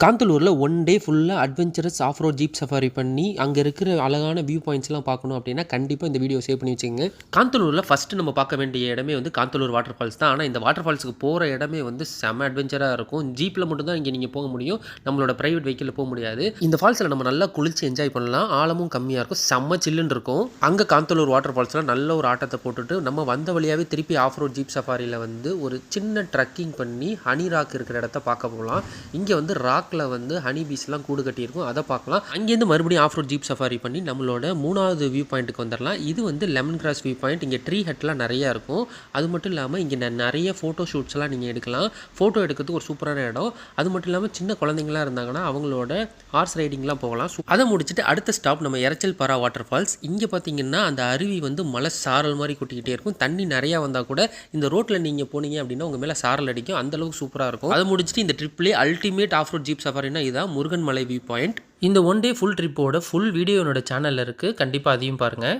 காந்தலூரில் one day ஃபுல்லாக adventurous off road jeep safari பண்ணி அங்கே இருக்கிற அழகான வியூ பாயிண்ட்ஸ்லாம் பார்க்கணும் அப்படின்னா கண்டிப்பாக இந்த வீடியோ சேவ் பண்ணி வச்சுங்க. காந்தலூரில் ஃபஸ்ட்டு நம்ம பார்க்க வேண்டிய இடமே வந்து காந்தலூர் வாட்டர் ஃபால்ஸ் தான். ஆனால் இந்த வாட்டர் ஃபால்ஸுக்கு போகிற இடமே வந்து செம அட்வென்ச்சராக இருக்கும். ஜீப்பில் மட்டும்தான் இங்கே நீங்கள் போக முடியும், நம்மளோட ப்ரைவேட் வெஹிக்கிளில் போக முடியாது. இந்த ஃபால்ஸில் நம்ம நல்லா குளிச்சு என்ஜாய் பண்ணலாம். ஆழமும் கம்மியாக இருக்கும், செம்ம சில்லுன்னு இருக்கும். அங்கே காந்தலூர் வாட்டர் ஃபால்ஸில் நல்ல ஒரு ஆட்டத்தை போட்டுட்டு நம்ம வந்த வழியாகவே திருப்பி ஆஃப் ரோட் ஜீப் சஃபாரியில் வந்து ஒரு சின்ன ட்ரக்கிங் பண்ணி ஹனி ராக் இருக்கிற இடத்த பார்க்க போகலாம். இங்கே வந்து ராக்கில் வந்து ஹனி பீஸ்லாம் கூடு கட்டியிருக்கும், அதை பார்க்கலாம். அங்கேருந்து மறுபடியும் ஆஃப் ரோட் ஜீப் சஃபாரி பண்ணி நம்மளோட 3வது வியூ பாயிண்ட்டுக்கு வந்துடலாம். இது வந்து லெமன் கிராஸ் வியூ பாயிண்ட். இங்கே ட்ரீ ஹட்லாம் நிறையா இருக்கும். அது மட்டும் இல்லாமல் இங்கே நிறைய ஃபோட்டோ ஷூட்ஸ்லாம் நீங்கள் எடுக்கலாம். ஃபோட்டோ எடுக்கிறதுக்கு ஒரு சூப்பரான இடம். அது மட்டும் இல்லாமல் சின்ன குழந்தைங்களாம் இருந்தாங்கன்னா அவங்களோட ஹார்ஸ் ரைடிங்லாம் போகலாம். அதை முடிச்சுட்டு அடுத்த ஸ்டாப் நம்ம எரச்சல் பாரா வாட்டர் ஃபால்ஸ். இங்கே பார்த்தீங்கன்னா அந்த அருவி வந்து மலை சாரல் மாதிரி கொட்டிக்கிட்டே இருக்கும். தண்ணி நிறையா வந்தால் கூட இந்த ரோட்டில் நீங்கள் போனீங்க அப்படின்னா உங்கள் மேலே சாரல் அடிக்கும், அந்தளவுக்கு சூப்பராக இருக்கும். அதை முடிச்சுட்டு இந்த ட்ரிப்லேயே அல்டிமேட் ஆஃப் ரோட் ஜீப் சஃபாரினா இதுதான் முருகன் மலை வியூ பாயிண்ட். இந்த ஒன் டே ஃபுல் ட்ரிப்போட ஃபுல் வீடியோ என்னோட சேனலில் இருக்குது, கண்டிப்பாக அதையும் பாருங்கள்.